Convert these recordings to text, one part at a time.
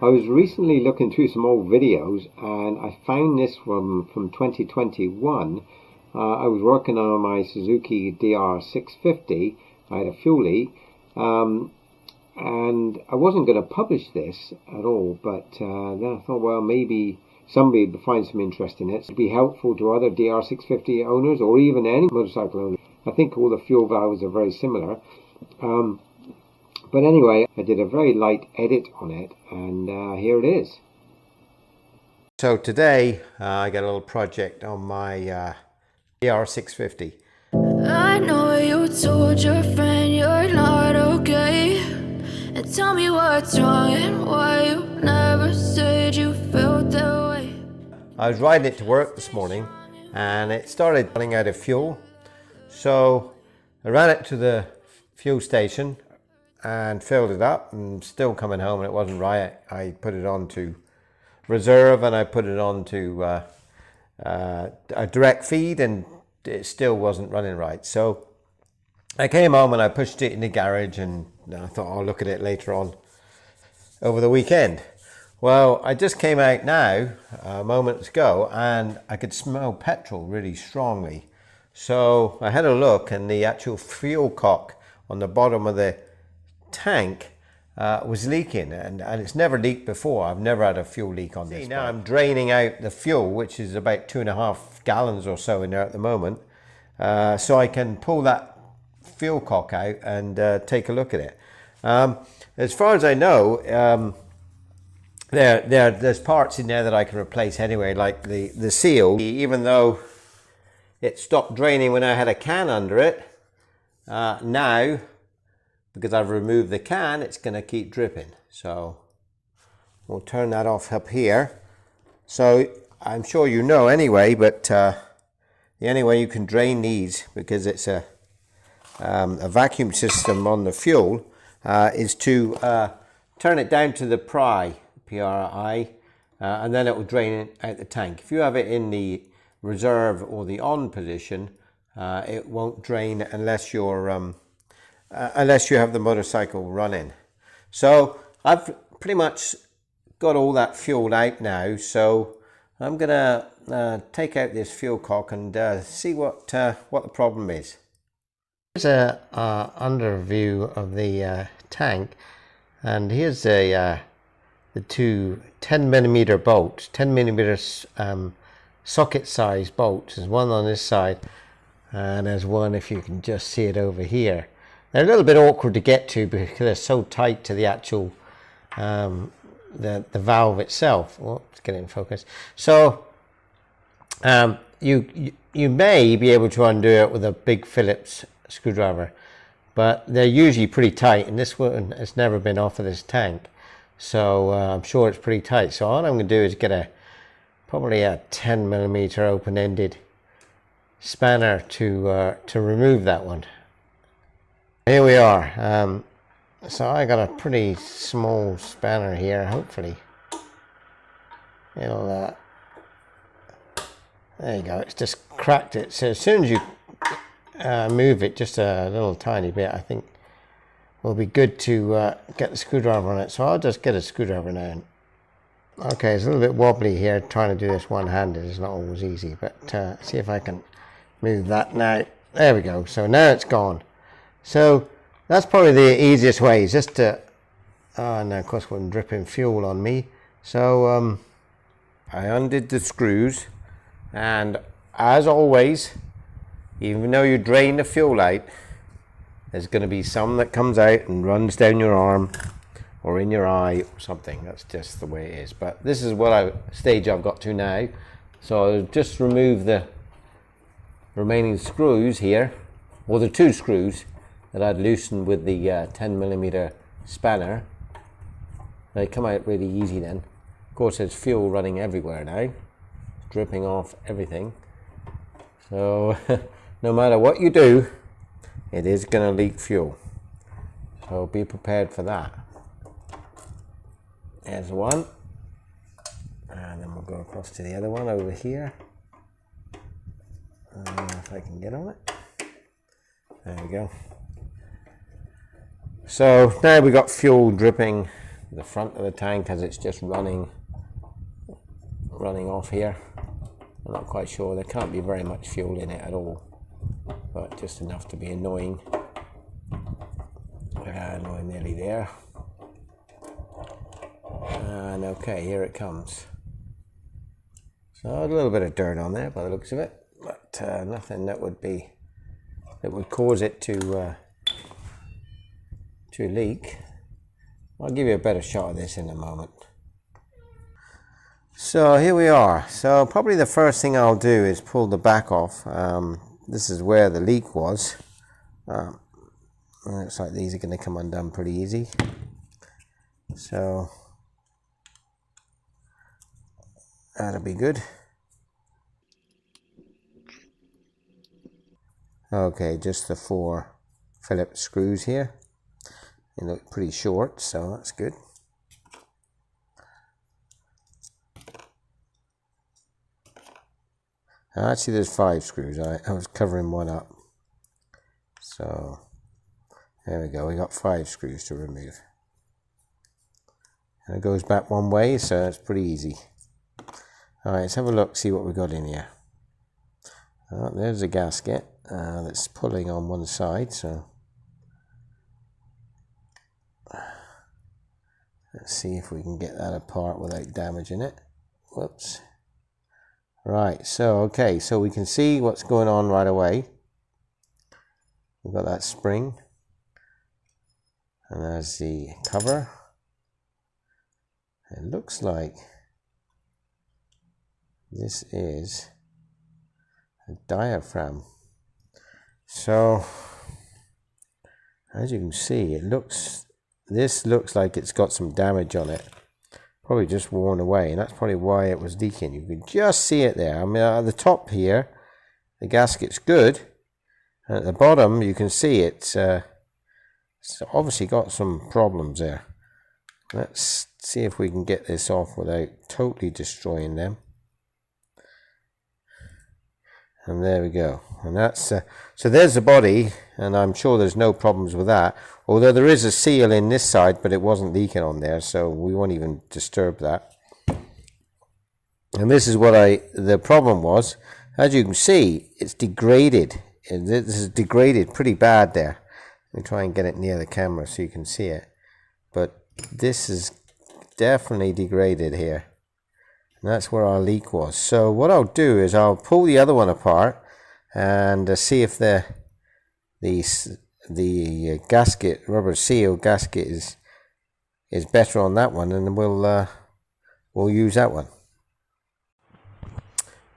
I was recently looking through some old videos and I found this from 2021. I was working on my Suzuki DR650. I had a fuel leak and I wasn't going to publish this at all, but then I thought, well, maybe somebody would find some interest in it. It'd be helpful to other DR650 owners or even any motorcycle owners. I think all the fuel valves are very similar. But anyway, I did a very light edit on it, and here it is. So today, I got a little project on my DR650. I know you told your friend you're not okay, and tell me what's wrong and why you never said you felt that way. I was riding it to work this morning, and it started running out of fuel. So I ran it to the fuel station and filled it up, and still coming home and it wasn't right. I put it on to reserve and I put it on to a direct feed, and it still wasn't running right. So I came home and I pushed it in the garage, and I thought I'll look at it later on over the weekend. Well, I just came out now moments ago and I could smell petrol really strongly. So I had a look, and the actual fuel cock on the bottom of the tank was leaking, and it's never leaked before. I've never had a fuel leak on this. Now I'm draining out the fuel, which is about 2.5 gallons or so in there at the moment, so I can pull that fuel cock out and take a look at it. As far as I know, there's parts in there that I can replace anyway, like the seal. Even though it stopped draining when I had a can under it, now, because I've removed the can, it's going to keep dripping. So we'll turn that off up here. So I'm sure you know anyway, but the only way you can drain these, because it's a vacuum system on the fuel, is to turn it down to the PRI, and then it will drain it out the tank. If you have it in the reserve or the on position, it won't drain unless you're unless you have the motorcycle running. So I've pretty much got all that fuel out now, so I'm gonna take out this fuel cock and see what the problem is. Here's a under view of the tank, and here's the two 10mm bolts, 10mm socket size bolts. There's one on this side, and there's one, if you can just see it, over here. They're a little bit awkward to get to because they're so tight to the actual the valve itself. Oh, let's get it in focus. So you may be able to undo it with a big Phillips screwdriver, but they're usually pretty tight, and this one has never been off of this tank, so I'm sure it's pretty tight. So all I'm going to do is get probably a 10mm open-ended spanner to remove that one. Here we are. So I got a pretty small spanner here. Hopefully it'll there you go. It's just cracked it. So as soon as you move it just a little tiny bit, I think will be good to get the screwdriver on it. So I'll just get a screwdriver now. Okay, it's a little bit wobbly here. Trying to do this one-handed is not always easy, but see if I can move that now. There we go. So now it's gone. So that's probably the easiest way, is just to, and of course I'm dripping fuel on me. So I undid the screws, and as always, even though you drain the fuel out, there's going to be some that comes out and runs down your arm or in your eye or something. That's just the way it is. But this is what stage I've got to now. So I'll just remove the remaining screws here, or the two screws that I'd loosened with the 10mm spanner. They come out really easy then. Of course, there's fuel running everywhere now, dripping off everything. So no matter what you do, it is going to leak fuel. So be prepared for that. There's one. And then we'll go across to the other one over here. If I can get on it. There we go. So now we've got fuel dripping the front of the tank as it's just running off here. I'm not quite sure. There can't be very much fuel in it at all, but just enough to be annoying. And we're nearly there. And okay, here it comes. So a little bit of dirt on there by the looks of it, but nothing that would cause it to leak. I'll give you a better shot of this in a moment. So here we are. So probably the first thing I'll do is pull the back off. This is where the leak was. Looks like these are going to come undone pretty easy. So that'll be good. Okay, just the 4 Phillips screws here. They look pretty short, so that's good. Actually, there's 5 screws. I was covering one up. So there we go. We got 5 screws to remove. And it goes back one way, so it's pretty easy. Alright, let's have a look, see what we got in here. There's a gasket that's pulling on one side, so let's see if we can get that apart without damaging it. Whoops. Right, so okay, so we can see what's going on right away. We've got that spring, and there's the cover. It looks like this is a diaphragm. So as you can see, this looks like it's got some damage on it, probably just worn away, and that's probably why it was leaking. You can just see it there. I mean, at the top here the gasket's good, and at the bottom you can see it's obviously got some problems there. Let's see if we can get this off without totally destroying them. And there we go. And that's so there's the body, and I'm sure there's no problems with that. Although there is a seal in this side, but it wasn't leaking on there, so we won't even disturb that. And this is what the problem was. As you can see, it's degraded. This is degraded pretty bad there. Let me try and get it near the camera so you can see it. But this is definitely degraded here. And that's where our leak was. So what I'll do is I'll pull the other one apart and see if the gasket, rubber seal gasket, is better on that one, and we'll use that one.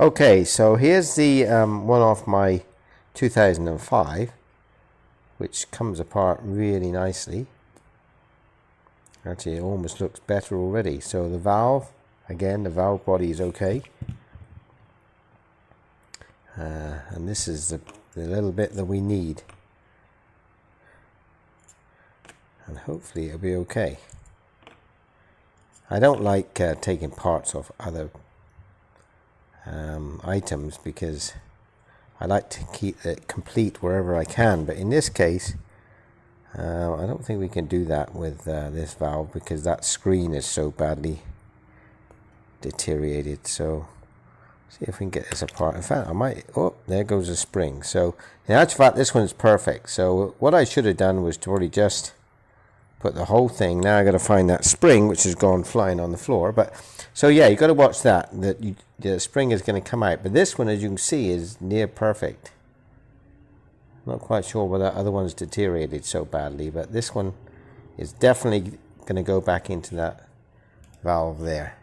Okay, so here's the one off my 2005, which comes apart really nicely. Actually, it almost looks better already. So the valve, again, the valve body is okay. And this is the little bit that we need. And hopefully it'll be okay. I don't like taking parts off other items because I like to keep it complete wherever I can. But in this case, I don't think we can do that with this valve because that screen is so badly deteriorated. So see if we can get this apart. In fact, I might. Oh, there goes the spring. So in actual fact, this one's perfect. So what I should have done was to already just put the whole thing. Now I got to find that spring which has gone flying on the floor. But so yeah, you got to watch that. The spring is going to come out. But this one, as you can see, is near perfect. Not quite sure why that other one's deteriorated so badly, but this one is definitely going to go back into that valve there.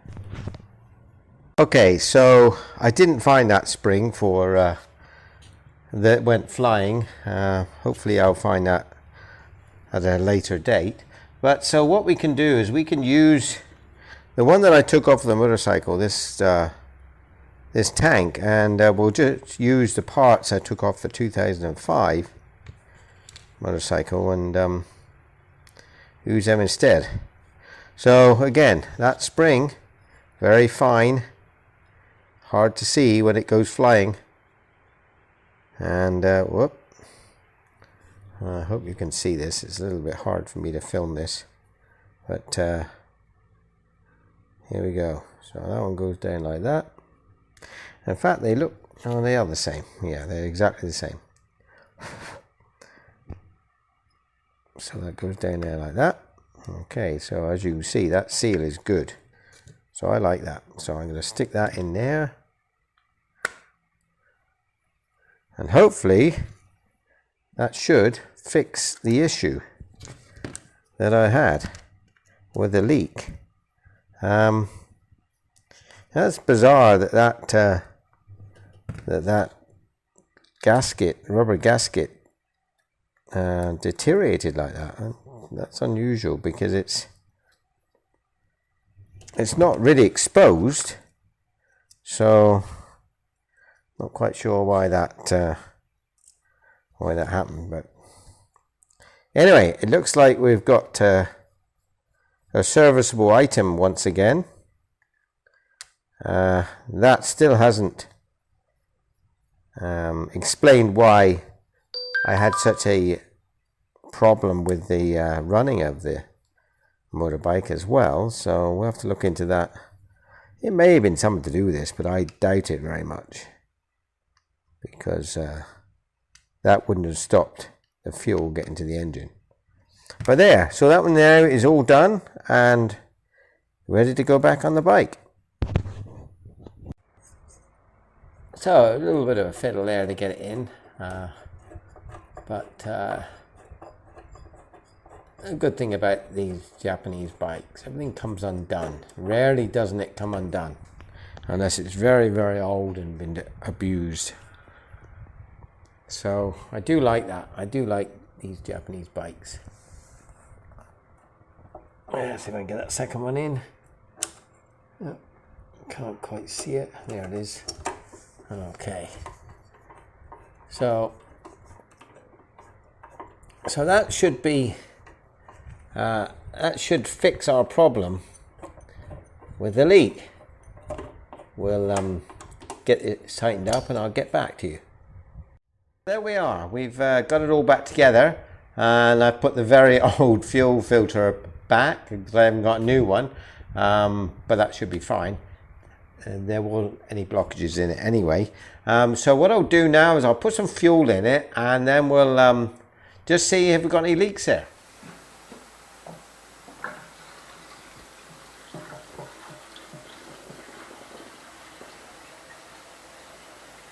Okay, so I didn't find that spring for that went flying. Hopefully I'll find that at a later date. But so what we can do is we can use the one that I took off the motorcycle, this tank, and we'll just use the parts I took off the 2005 motorcycle and use them instead. So again, that spring, very fine, hard to see when it goes flying, and whoop, I hope you can see this. It's a little bit hard for me to film this But here we go. So that one goes down like that. In fact, they look, oh, they are the same. Yeah, they're exactly the same. So that goes down there like that. Okay, so as you can see, that seal is good. So I like that. So I'm going to stick that in there. And hopefully that should fix the issue that I had with the leak. That's bizarre that gasket, rubber gasket, deteriorated like that. That's unusual because it's not really exposed, so not quite sure why that happened. But anyway, it looks like we've got a serviceable item once again. That still hasn't explained why I had such a problem with the running of the motorbike as well, so we'll have to look into that. It may have been something to do with this, but I doubt it very much, because that wouldn't have stopped the fuel getting to the engine. But there, so that one now is all done and ready to go back on the bike. So a little bit of a fiddle there to get it in, but a good thing about these Japanese bikes, everything comes undone. Rarely doesn't it come undone, unless it's very, very old and been abused. So I do like that. I do like these Japanese bikes. Let's see if I can get that second one in. Oh, can't quite see it. There it is. Okay. So that should be that should fix our problem with the leak. We'll get it tightened up and I'll get back to you. There we are. We've got it all back together, and I've put the very old fuel filter back because I haven't got a new one, but that should be fine. There weren't any blockages in it anyway. So what I'll do now is I'll put some fuel in it, and then we'll just see if we've got any leaks there.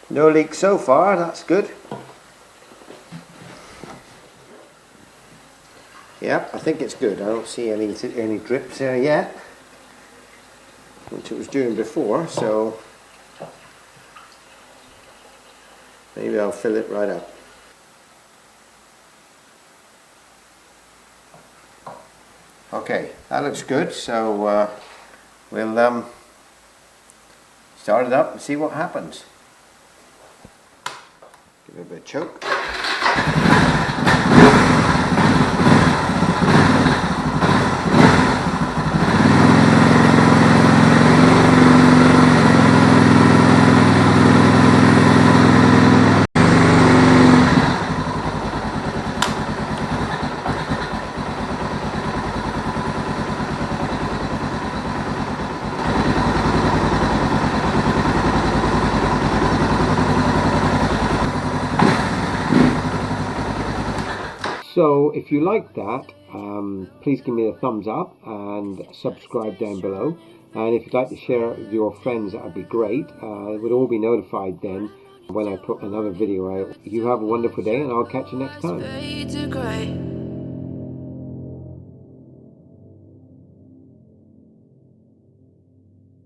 No leaks so far, that's good. Yep, I think it's good. I don't see any drips there yet, which it was doing before, so maybe I'll fill it right up. Okay, that looks good, so we'll start it up and see what happens. Give it a bit of choke. So if you like that, please give me a thumbs up and subscribe down below. And if you'd like to share it with your friends, that would be great. It would all be notified then when I put another video out. You have a wonderful day, and I'll catch you next time.